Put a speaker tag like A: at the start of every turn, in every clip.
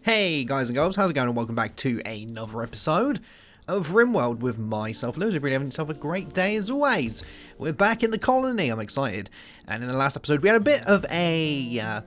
A: Hey guys and girls, how's it going, and welcome back to another episode of RimWorld with myself, Lewis. Hope you're having yourself a great day as always. We're back in the colony, I'm excited. And in the last episode we had a bit of a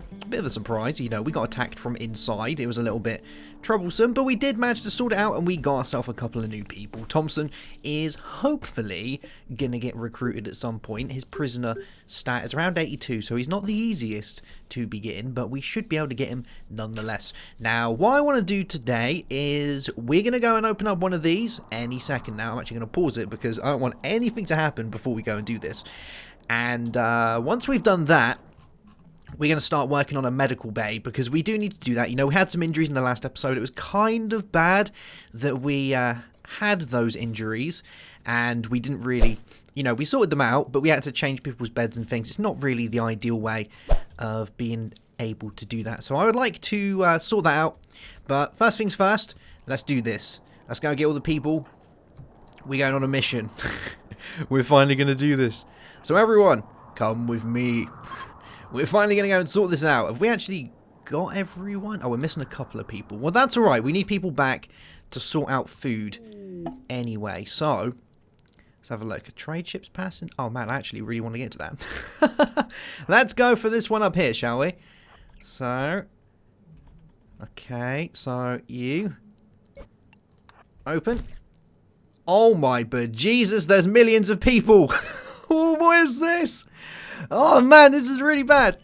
A: surprise. You know, we got attacked from inside. It was a little bit troublesome, but we did manage to sort it out and we got ourselves a couple of new people. Thompson is hopefully gonna get recruited at some point. His prisoner stat is around 82, so he's not the easiest to begin, but we should be able to get him nonetheless. Now, what I want to do today is we're going to go and open up one of these any second now. I'm actually going to pause it because I don't want anything to happen before we go and do this. And once we've done that, we're going to start working on a medical bay because we do need to do that. You know, we had some injuries in the last episode. It was kind of bad that we had those injuries and we didn't really, you know, we sorted them out, but we had to change people's beds and things. It's not really the ideal way of being able to do that. So I would like to sort that out. But first things first, let's do this. Let's go get all the people. We're going on a mission. We're finally going to do this. So everyone, come with me. We're finally going to go and sort this out. Have we actually got everyone? Oh, we're missing a couple of people. Well, that's all right. We need people back to sort out food anyway. So let's have a look. Are trade ships passing? Oh man, I actually really want to get to that. Let's go for this one up here, shall we? So, okay, so you open. Oh my bejesus, there's millions of people. Oh, what is this? Oh man, this is really bad.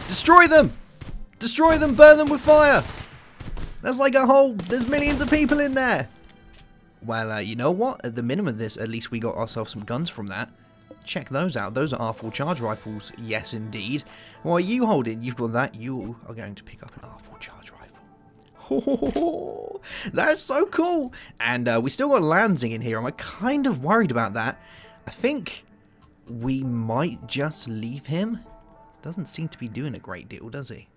A: Destroy them! Destroy them, burn them with fire! There's like a whole, there's millions of people in there. Well, you know what? At the minimum of this, at least we got ourselves some guns from that. Check those out. Those are R4 charge rifles. Yes, indeed. What are you holding? You've got that. You are going to pick up an R4 charge rifle. Oh, that's so cool. And we still got Lansing in here. I'm kind of worried about that. I think we might just leave him. Doesn't seem to be doing a great deal, does he?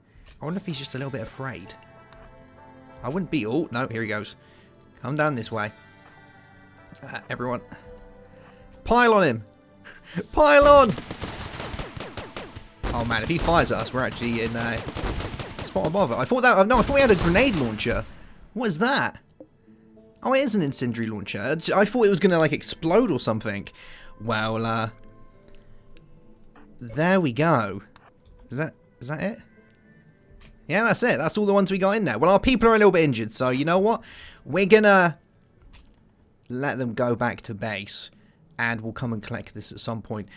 A: I wonder if he's just a little bit afraid. I wouldn't be... Oh, no, here he goes. Come down this way. Everyone, pile on him. Pile on. Oh man, if he fires at us, we're actually in a spot above it. I thought we had a grenade launcher. What is that? Oh, it is an incendiary launcher. I thought it was gonna like explode or something. Well, there we go. Is that it? Yeah, that's it. That's all the ones we got in there. Well, our people are a little bit injured, so you know what? We're gonna let them go back to base, and we'll come and collect this at some point.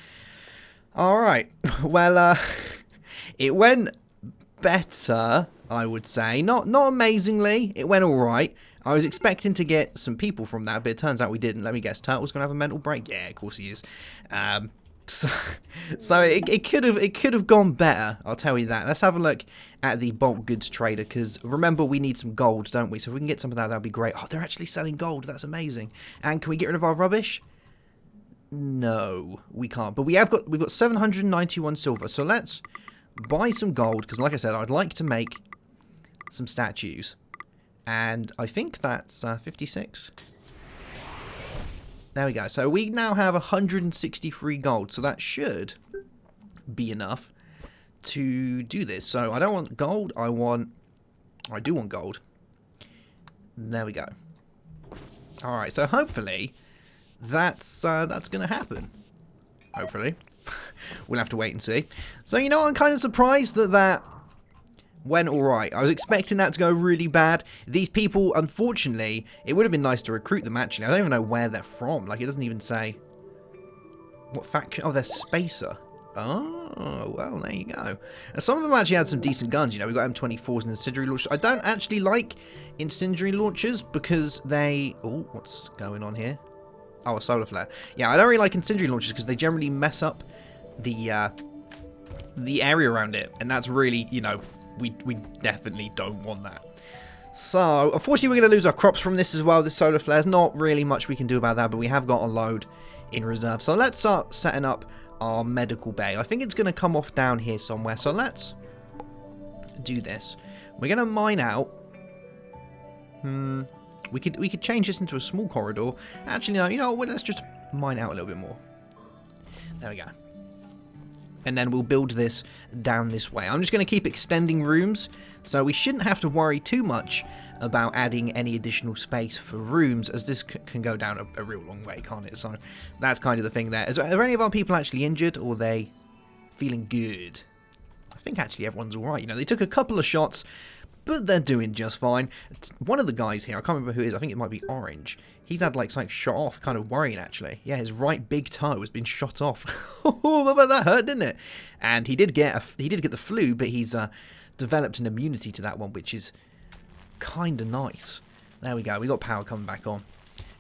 A: Alright, well, it went better, I would say. Not amazingly, it went alright. I was expecting to get some people from that, but it turns out we didn't. Let me guess, Turtle's going to have a mental break? Yeah, of course he is. So it could have gone better, I'll tell you that. Let's have a look at the bulk goods trader, because remember we need some gold, don't we? So if we can get some of that, that'd be great. Oh, they're actually selling gold. That's amazing. And can we get rid of our rubbish? No, we can't. But we've got 791 silver. So let's buy some gold, because like I said, I'd like to make some statues. And I think that's 56. There we go. So we now have 163 gold. So that should be enough to do this. So I don't want gold. I do want gold. There we go. All right. So hopefully that's going to happen. Hopefully. We'll have to wait and see. So, you know, I'm kind of surprised that went alright. I was expecting that to go really bad. These people, unfortunately, it would have been nice to recruit them actually. I don't even know where they're from. Like, it doesn't even say what faction. Oh, they're Spacer. Oh, well, there you go. And some of them actually had some decent guns. You know, we've got M24s and incendiary launchers. I don't actually like incendiary launchers because they... Oh, what's going on here? Oh, a solar flare. Yeah, I don't really like incendiary launchers because they generally mess up the area around it. And that's really, you know... We definitely don't want that. So, unfortunately, we're going to lose our crops from this as well. This solar flare. There's not really much we can do about that, but we have got a load in reserve. So, let's start setting up our medical bay. I think it's going to come off down here somewhere. So, let's do this. We're going to mine out. We could change this into a small corridor. Actually, no, you know what? Let's just mine out a little bit more. There we go. and then we'll build this down this way. I'm just going to keep extending rooms, so we shouldn't have to worry too much about adding any additional space for rooms, as this can go down a real long way, can't it? So that's kind of the thing there. Are there any of our people actually injured, or are they feeling good? I think actually everyone's alright. You know, they took a couple of shots, but they're doing just fine. One of the guys here, I can't remember who it is, I think it might be Orange. He's had like something shot off, kind of worrying actually. Yeah, his right big toe has been shot off. Oh, that hurt, didn't it? And he did get the flu, but he's developed an immunity to that one, which is kind of nice. There we go. We got power coming back on.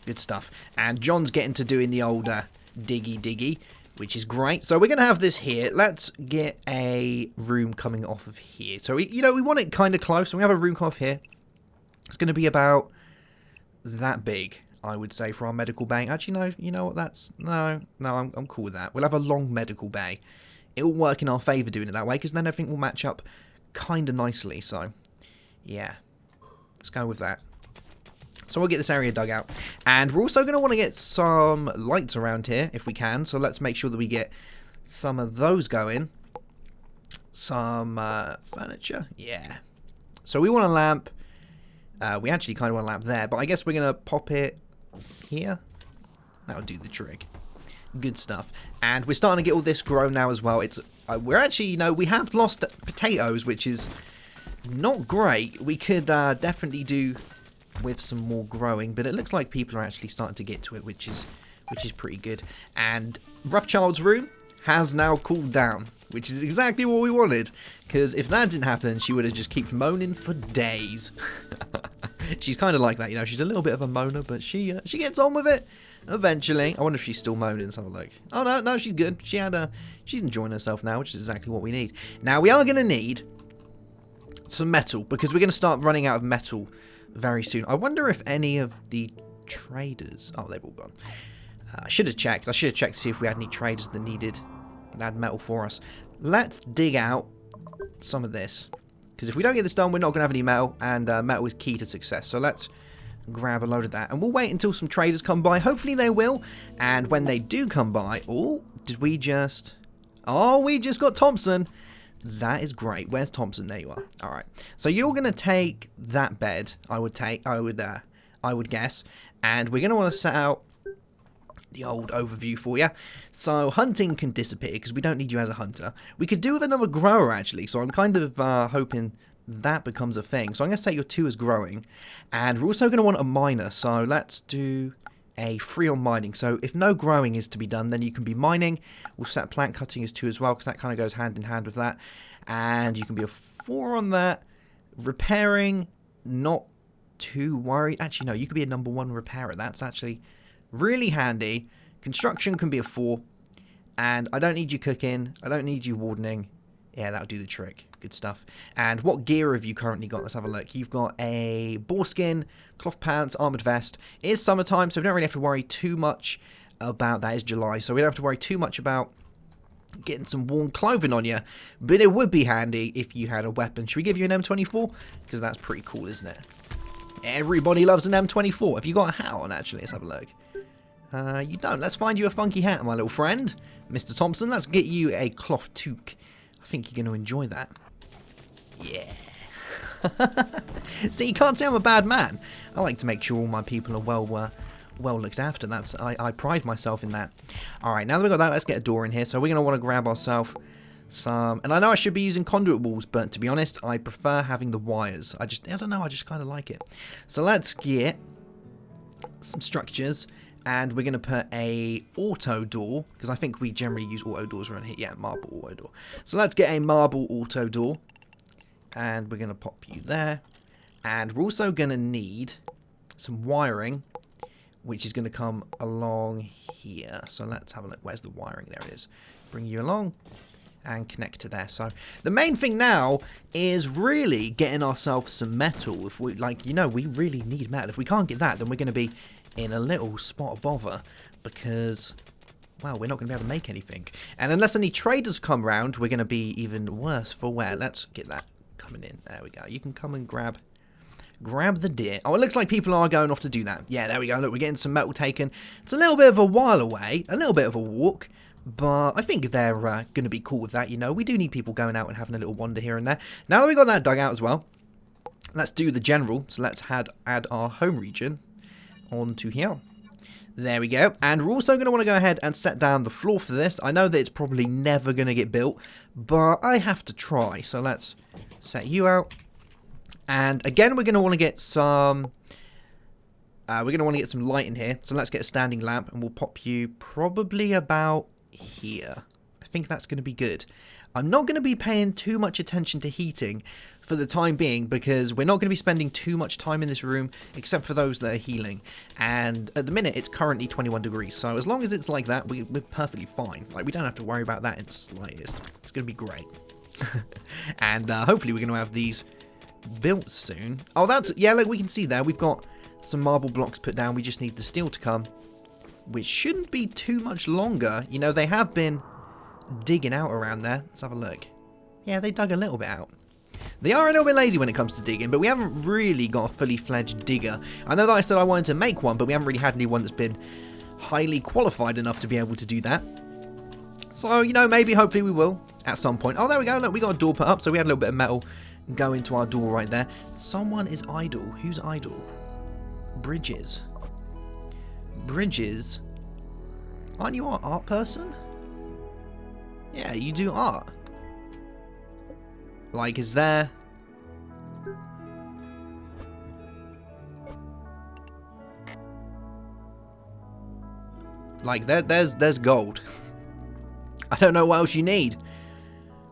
A: Good stuff. And John's getting to doing the old diggy, which is great. So we're going to have this here. Let's get a room coming off of here. So we want it kind of close. So we have a room come off here. It's going to be about that big, I would say, for our medical bay. Actually, no, you know what? I'm cool with that. We'll have a long medical bay. It will work in our favour doing it that way, because then everything will match up kind of nicely. So, yeah. Let's go with that. So we'll get this area dug out. And we're also going to want to get some lights around here, if we can. So let's make sure that we get some of those going. Some furniture. Yeah. So we want a lamp. We actually kind of want a lamp there. But I guess we're going to pop it here. That'll do the trick. Good stuff. And we're starting to get all this grown now as well. We're actually, we have lost potatoes, which is not great. We could definitely do with some more growing, but it looks like people are actually starting to get to it, which is pretty good. And Roughchild's room has now cooled down, which is exactly what we wanted, because if that didn't happen, she would have just kept moaning for days. She's kind of like that, she's a little bit of a moaner, but she gets on with it eventually. I wonder if she's still moaning. Let's have a look. Oh no, she's good. She's enjoying herself now, which is exactly what we need. Now we are going to need some metal, because we're going to start running out of metal very soon. I wonder if any of the traders... Oh, they've all gone. I should have checked. to see if we had any traders that had metal for us. Let's dig out some of this, because if we don't get this done, we're not going to have any metal, and metal is key to success. So let's grab a load of that, and we'll wait until some traders come by. Hopefully they will, and when they do come by... Oh, we just got Thompson. That is great. Where's Thompson? There you are. All right. So you're going to take that bed, I would guess, and we're going to want to set out the old overview for you. So hunting can disappear, because we don't need you as a hunter. We could do with another grower, actually, so I'm kind of hoping that becomes a thing. So I'm going to set your 2 as growing, and we're also going to want a miner, so let's do a 3 on mining. So if no growing is to be done, then you can be mining. We'll set plant cutting as 2 as well, because that kind of goes hand in hand with that. And you can be a 4 on that. Repairing, not too worried. Actually, no, you could be a number 1 repairer. That's actually really handy. Construction can be a 4. And I don't need you cooking. I don't need you wardening. Yeah, that'll do the trick. Good stuff. And what gear have you currently got? Let's have a look. You've got a boar skin, cloth pants, armoured vest. It is summertime, so we don't really have to worry too much about that. It's July, so we don't have to worry too much about getting some warm clothing on you. But it would be handy if you had a weapon. Should we give you an M24? Because that's pretty cool, isn't it? Everybody loves an M24. Have you got a hat on, actually? Let's have a look. You don't. Let's find you a funky hat, my little friend. Mr. Thompson, let's get you a cloth toque. I think you're going to enjoy that. Yeah. See, you can't say I'm a bad man. I like to make sure all my people are well looked after. I pride myself in that. Alright, now that we've got that, let's get a door in here. So we're going to want to grab ourselves some... And I know I should be using conduit walls, but to be honest, I prefer having the wires. I don't know, I just kind of like it. So let's get some structures. And we're going to put a auto door, because I think we generally use auto doors around here. Yeah, marble auto door. So let's get a marble auto door. And we're going to pop you there. And we're also going to need some wiring, which is going to come along here. So let's have a look. Where's the wiring? There it is. Bring you along and connect to there. So the main thing now is really getting ourselves some metal. If we, we really need metal. If we can't get that, then we're going to be in a little spot of bother, because, well, we're not going to be able to make anything. And unless any traders come round, we're going to be even worse for wear. Let's get that coming in. There we go. You can come and grab the deer. Oh, it looks like people are going off to do that. Yeah, there we go. Look, we're getting some metal taken. It's a little bit of a while away, a little bit of a walk, But I think they're going to be cool with that, you know. We do need people going out and having a little wander here and there. Now that we've got that dug out as well, let's do the general. So let's add our home region onto here. There we go. And we're also going to want to go ahead and set down the floor for this. I know that it's probably never going to get built, but I have to try. So let's set you out. And again, we're going to want to get some... light in here. So let's get a standing lamp, and we'll pop you probably about here. I think that's going to be good. I'm not going to be paying too much attention to heating for the time being, because we're not going to be spending too much time in this room except for those that are healing. And at the minute it's currently 21 degrees, so as long as it's like that, we're perfectly fine. Like, we don't have to worry about that in the slightest. It's going to be great. And hopefully we're going to have these built soon. Oh, that's, yeah, like we can see there, we've got some marble blocks put down. We just need the steel to come, which shouldn't be too much longer. You know, they have been digging out around there. Let's have a look. Yeah, they dug a little bit out. They are a little bit lazy when it comes to digging, but we haven't really got a fully fledged digger. I know that I said I wanted to make one, but we haven't really had anyone that's been highly qualified enough to be able to do that. So, you know, maybe, hopefully we will at some point. Oh, there we go. Look, we got a door put up, so we had a little bit of metal go into our door right there. Someone is idle. Who's idle? Bridges. Bridges? Aren't you an art person? Yeah, you do art. Like, is there... Like, there's gold. I don't know what else you need.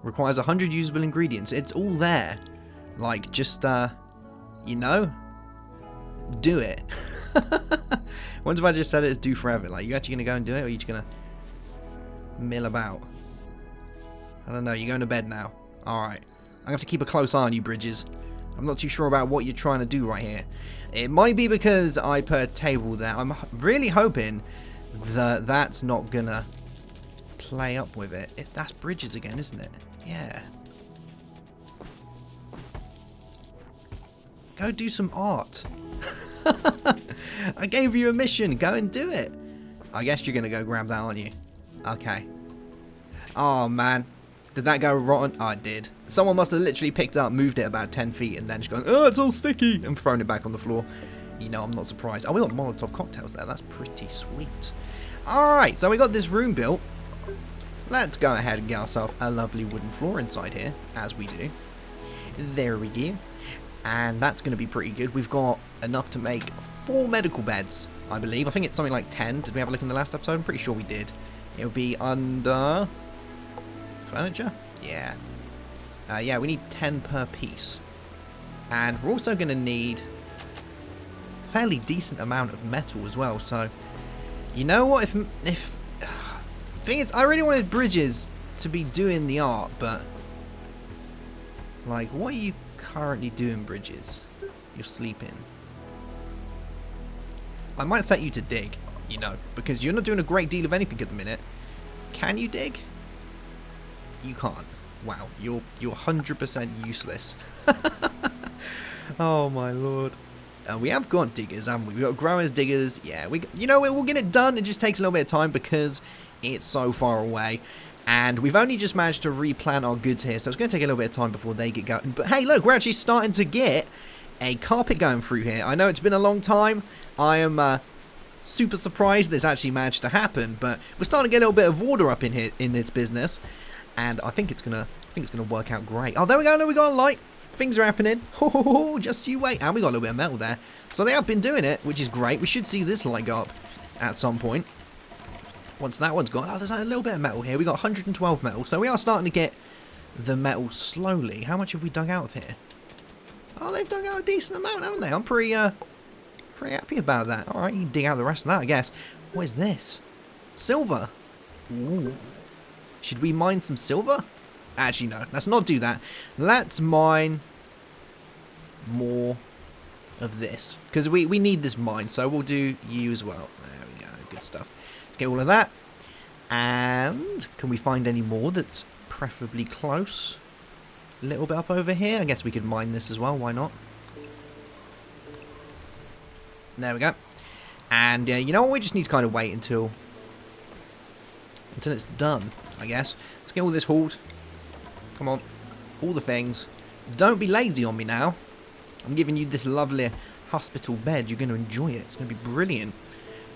A: Requires 100 usable ingredients. It's all there. Like, just, you know, do it. Once if I just said it's do forever, like, you actually gonna go and do it, or are you just gonna mill about? I don't know, you're going to bed now. Alright. I have to keep a close eye on you, Bridges. I'm not too sure about what you're trying to do right here. It might be because I put a table there. I'm really hoping that that's not gonna play up with it. That's Bridges again, isn't it? Yeah. Go do some art. I gave you a mission. Go and do it. I guess you're going to go grab that, aren't you? Okay. Oh, man. Did that go rotten? Oh, it did. Someone must have literally picked it up, moved it about 10 feet, and then just gone, oh, it's all sticky, and thrown it back on the floor. You know, I'm not surprised. Oh, we got Molotov cocktails there. That's pretty sweet. Alright, so we got this room built. Let's go ahead and get ourselves a lovely wooden floor inside here, as we do. There we go. And that's going to be pretty good. We've got enough to make 4 medical beds, I believe. I think it's something like 10. Did we have a look in the last episode? I'm pretty sure we did. It'll be under... furniture? Yeah. Yeah, we need 10 per piece. And we're also going to need a fairly decent amount of metal as well. So, you know what? If thing is, I really wanted Bridges to be doing the art, but... like, what are you currently doing, Bridges? You're sleeping. I might set you to dig, you know, because you're not doing a great deal of anything at the minute. Can you dig? You can't. Wow, you're 100% useless. Oh my lord. We have got diggers, haven't we? We've got growers, diggers. Yeah, you know, we'll get it done. It just takes a little bit of time because it's so far away. And we've only just managed to replant our goods here, so it's going to take a little bit of time before they get going. But hey, look, we're actually starting to get a carpet going through here. I know it's been a long time. I am super surprised this actually managed to happen, but we're starting to get a little bit of order up in here in this business, and I think it's gonna work out great. Oh, there we go. No, we got a light. Things are happening. Oh, just you wait. And we got a little bit of metal there, so they have been doing it, which is great. We should see this light go up at some point. Once that one's gone, oh, there's a little bit of metal here. We got 112 metal, so we are starting to get the metal slowly. How much have we dug out of here? Oh, they've dug out a decent amount, haven't they? I'm pretty happy about that. All right, you can dig out the rest of that, I guess. What is this? Silver. Ooh. Should we mine some silver? Actually, no. Let's not do that. Let's mine more of this, because we need this mine. So we'll do you as well. There we go. Good stuff. Get all of that. And can we find any more that's preferably close? A little bit up over here. I guess we could mine this as well. Why not? There we go. And you know what? We just need to kind of wait until until it's done, I guess. Let's get all this hauled. Come on. All the things. Don't be lazy on me now. I'm giving you this lovely hospital bed. You're going to enjoy it. It's going to be brilliant.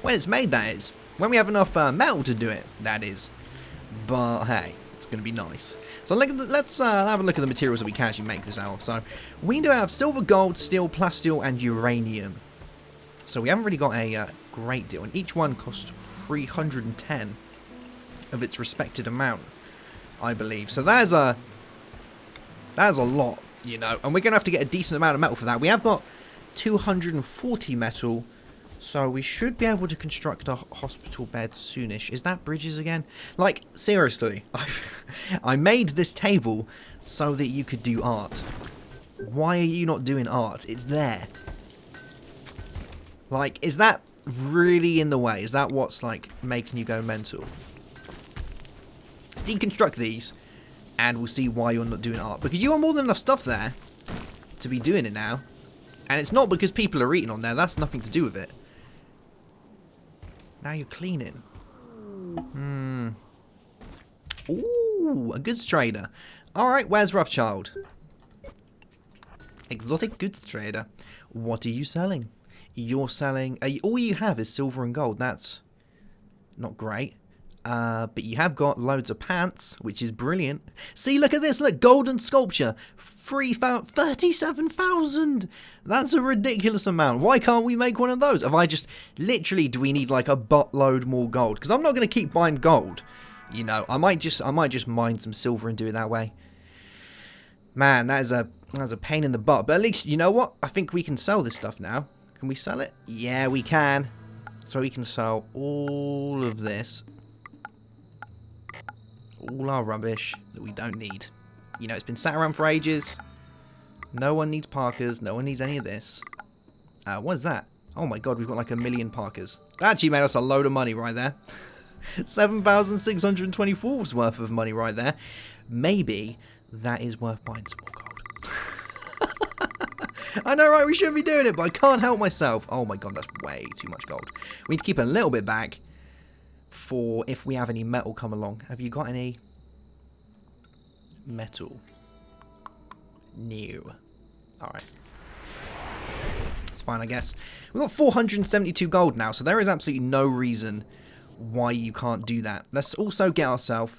A: When it's made, that is. When we have enough metal to do it, that is. But hey, it's going to be nice. So let's have a look at the materials that we can actually make this out of. So we do have silver, gold, steel, plasteel, and uranium. So we haven't really got a great deal. And each one costs 310 of its respected amount, I believe. So that's a lot, you know. And we're going to have to get a decent amount of metal for that. We have got 240 metal. So we should be able to construct a hospital bed soonish. Is that bridges again? Like, seriously, I made this table so that you could do art. Why are you not doing art? It's there. Like, is that really in the way? Is that what's, like, making you go mental? Let's deconstruct these, and we'll see why you're not doing art. Because you have more than enough stuff there to be doing it now. And it's not because people are eating on there. That's nothing to do with it. Now you're cleaning. Ooh, a goods trader. Alright, where's Rothschild? Exotic goods trader. What are you selling? You're selling... all you have is silver and gold. That's not great. But you have got loads of pants, which is brilliant. See, look at this. Look, golden sculpture. 37,000. That's a ridiculous amount. Why can't we make one of those? Have I just... Literally, do we need like a buttload more gold? Because I'm not going to keep buying gold. You know, I might just mine some silver and do it that way. Man, that's a pain in the butt. But at least, you know what? I think we can sell this stuff now. Can we sell it? Yeah, we can. So we can sell all of this. All our rubbish that we don't need. You know, it's been sat around for ages. No one needs Parkers. No one needs any of this. What is that? Oh my god, we've got like 1 million Parkers. That actually made us a load of money right there. 7,624 worth of money right there. Maybe that is worth buying some more gold. I know, right? We shouldn't be doing it, but I can't help myself. Oh my god, that's way too much gold. We need to keep a little bit back for if we have any metal come along. Have you got any metal? No. Alright. It's fine, I guess. We've got 472 gold now, so there is absolutely no reason why you can't do that. Let's also get ourselves...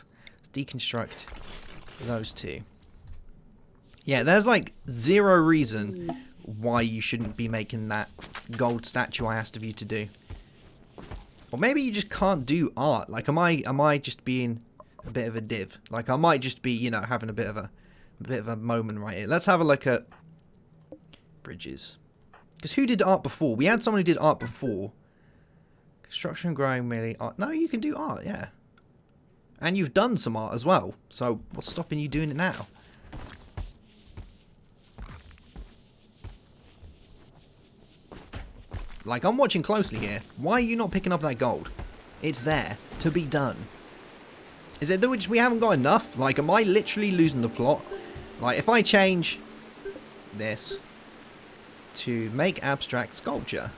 A: deconstruct those two. Yeah, there's like zero reason why you shouldn't be making that gold statue I asked of you to do. Or maybe you just can't do art. Like, am I just being a bit of a div? Like, I might just be, you know, having a bit of a moment right here. Let's have a look at bridges. Because who did art before? We had someone who did art before. Construction, growing, merely art. No, you can do art, yeah. And you've done some art as well. So what's stopping you doing it now? Like, I'm watching closely here. Why are you not picking up that gold? It's there to be done. Is it that we haven't got enough? Like, am I literally losing the plot? Like, if I change this to make abstract sculpture,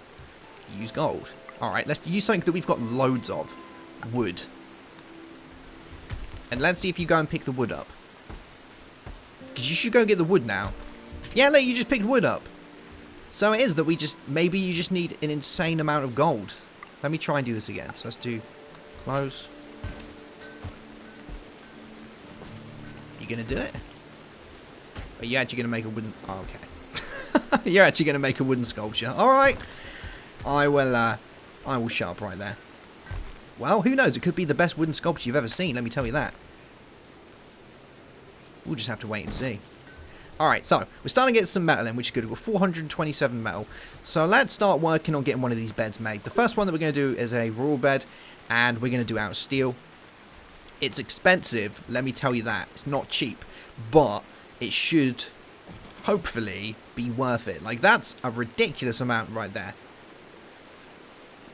A: use gold. Alright, let's use something that we've got loads of. Wood. And let's see if you go and pick the wood up. Because you should go get the wood now. Yeah, look, you just picked wood up. So it is that we just... maybe you just need an insane amount of gold. Let me try and do this again. So let's do... close. You gonna do it? Are you actually gonna make a wooden... oh, okay. You're actually gonna make a wooden sculpture. Alright. I will shut up right there. Well, who knows? It could be the best wooden sculpture you've ever seen, let me tell you that. We'll just have to wait and see. Alright, so, we're starting to get some metal in, which is good. We've got 427 metal. So let's start working on getting one of these beds made. The first one that we're going to do is a raw bed, and we're going to do out of steel. It's expensive, let me tell you that. It's not cheap, but it should, hopefully, be worth it. Like, that's a ridiculous amount right there.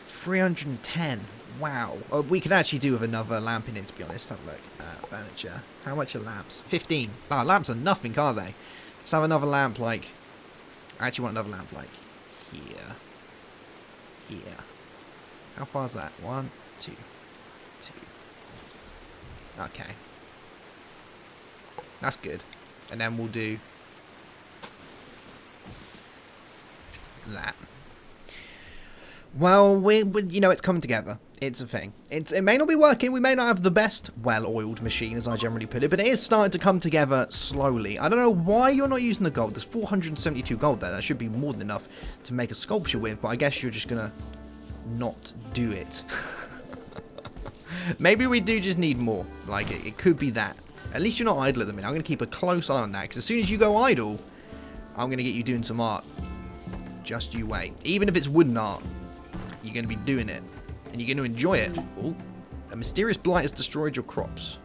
A: 310. Wow. Oh, we could actually do with another lamp in it, to be honest. Have a look. Furniture. How much are lamps? 15. Oh, lamps are nothing, are they? Let's have another lamp, like... I actually want another lamp, like, here. Here. How far is that? 1, 2, 2, Okay. That's good. And then we'll do that. Well, you know, it's coming together. It's a thing. It may not be working. We may not have the best well-oiled machine, as I generally put it, but it is starting to come together slowly. I don't know why you're not using the gold. There's 472 gold there. That should be more than enough to make a sculpture with, but I guess you're just going to not do it. Maybe we do just need more. Like, it could be that. At least you're not idle at the minute. I'm going to keep a close eye on that, because as soon as you go idle, I'm going to get you doing some art. Just you wait. Even if it's wooden art, you're going to be doing it. And you're going to enjoy it. Ooh, a mysterious blight has destroyed your crops.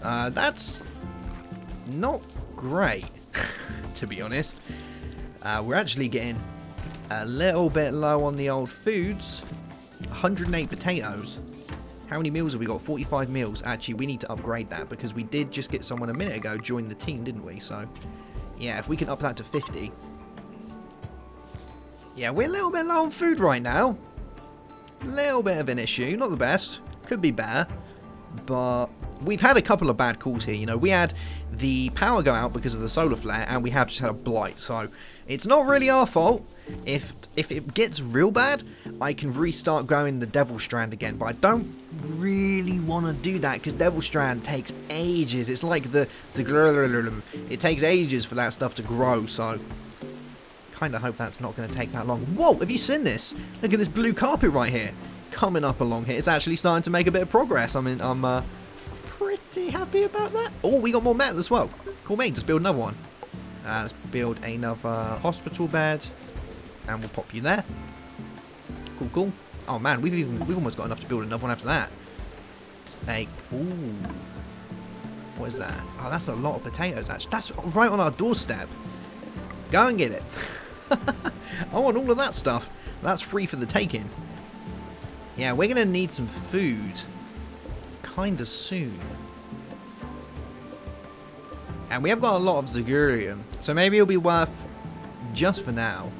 A: That's not great, to be honest. We're actually getting a little bit low on the old foods. 108 potatoes. How many meals have we got? 45 meals. Actually, we need to upgrade that because we did just get someone a minute ago join the team, didn't we? So, yeah, if we can up that to 50. Yeah, we're a little bit low on food right now. Little bit of an issue. Not the best. Could be better. But we've had a couple of bad calls here. You know, we had the power go out because of the solar flare, and we have just had a blight. So, it's not really our fault. If it gets real bad, I can restart going the Devil Strand again, but I don't really want to do that because Devil Strand takes ages. It's like it takes ages for that stuff to grow, so kind of hope that's not going to take that long. Whoa, have you seen this? Look at this blue carpet right here. Coming up along here. It's actually starting to make a bit of progress. I mean, I'm pretty happy about that. Oh, we got more metal as well. Cool, mate. Let's build another one. Let's build another hospital bed. And we'll pop you there. Cool, cool. Oh man, we've almost got enough to build another one after that. Like, ooh, what is that? Oh, that's a lot of potatoes. Actually, that's right on our doorstep. Go and get it. I want all of that stuff. That's free for the taking. Yeah, we're gonna need some food, kinda soon. And we have got a lot of Zagurium, so maybe it'll be worth, just for now,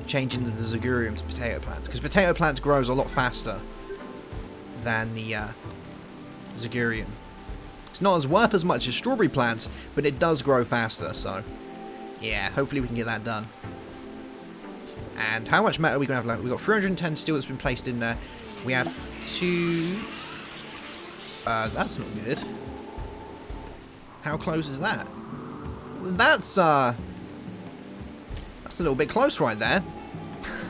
A: changing the Zagurium to potato plants, because potato plants grows a lot faster than the Zagurium. It's not as worth as much as strawberry plants, but it does grow faster, so yeah, hopefully we can get that done. And how much metal are we going to have left? We've got 310 steel that's been placed in there. We have 2... that's not good. How close is that? That's a little bit close right there.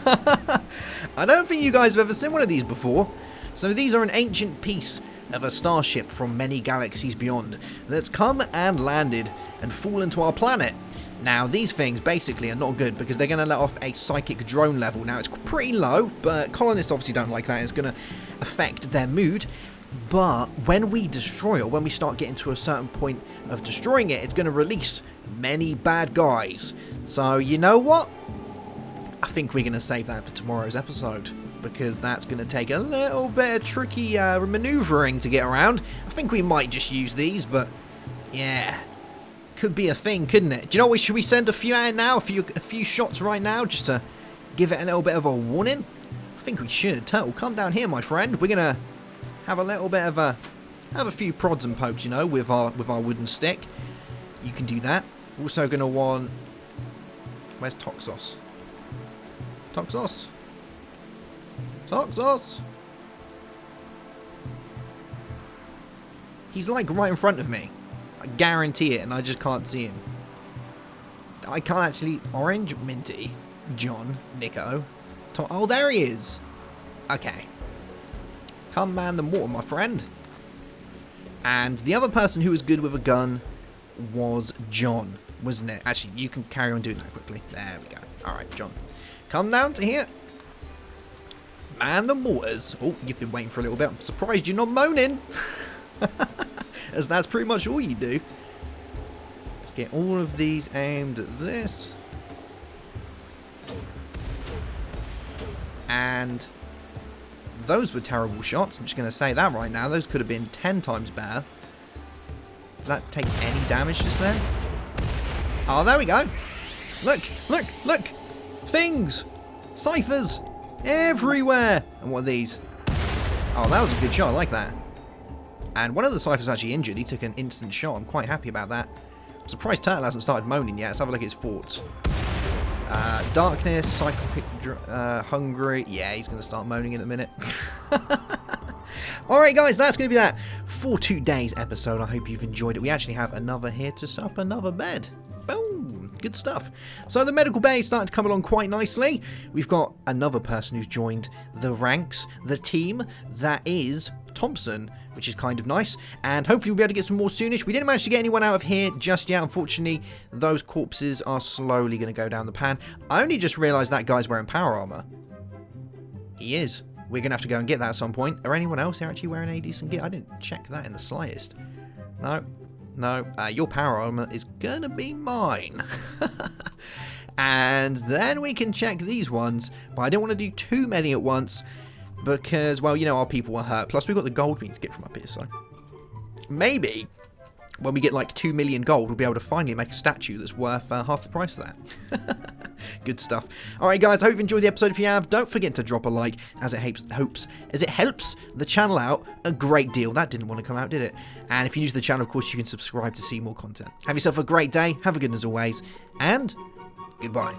A: I don't think you guys have ever seen one of these before. So these are an ancient piece of a starship from many galaxies beyond that's come and landed and fallen to our planet. Now these things basically are not good because they're going to let off a psychic drone level. Now it's pretty low, but colonists obviously don't like that. It's going to affect their mood. But when we destroy it, when we start getting to a certain point of destroying it, it's going to release many bad guys. So you know what? I think we're going to save that for tomorrow's episode, because that's going to take a little bit of tricky maneuvering to get around. I think we might just use these, but yeah, could be a thing, couldn't it? Do you know what? Should we send a few out now, a few shots right now, just to give it a little bit of a warning? I think we should. Turtle, come down here, my friend. We're going to have a little bit of have a few prods and pokes, you know, with our wooden stick. You can do that. Also going to want... Where's Toxos? Toxos? Toxos? He's like right in front of me. I guarantee it, and I just can't see him. I can't actually... Orange, Minty, John, Nico. Oh, there he is. Okay. Come man the mortar, my friend. And the other person who was good with a gun was John, wasn't it? Actually, you can carry on doing that quickly. There we go. Alright, John. Come down to here. Man the mortars. Oh, you've been waiting for a little bit. I'm surprised you're not moaning. As that's pretty much all you do. Let's get all of these aimed at this. And those were terrible shots. I'm just going to say that right now. Those could have been 10 times better. Did that take any damage just then? Oh, there we go. Look, look, look. Things. Ciphers. Everywhere. And what are these? Oh, that was a good shot. I like that. And one of the Cyphers actually injured. He took an instant shot. I'm quite happy about that. I'm surprised Turtle hasn't started moaning yet. Let's have a look at his forts. Darkness, Hungry. Yeah, he's going to start moaning in a minute. Alright guys, that's going to be that for today's episode. I hope you've enjoyed it. We actually have another here to set up another bed. Boom! Good stuff. So the medical bay is starting to come along quite nicely. We've got another person who's joined the ranks, the team. That is Thompson, which is kind of nice. And hopefully we'll be able to get some more soonish. We didn't manage to get anyone out of here just yet. Unfortunately, those corpses are slowly going to go down the pan. I only just realised that guy's wearing power armour. He is. We're going to have to go and get that at some point. Are anyone else here actually wearing any decent gear? I didn't check that in the slightest. No. Your power armor is going to be mine. And then we can check these ones. But I don't want to do too many at once. Because, well, you know, our people were hurt. Plus, we've got the gold we need to get from up here. So maybe when we get like 2 million gold, we'll be able to finally make a statue that's worth half the price of that. Good stuff. Alright guys, I hope you've enjoyed the episode. If you have, don't forget to drop a like, as it helps the channel out a great deal. That didn't want to come out, did it? And if you're new to the channel, of course, you can subscribe to see more content. Have yourself a great day, have a good one as always, and goodbye.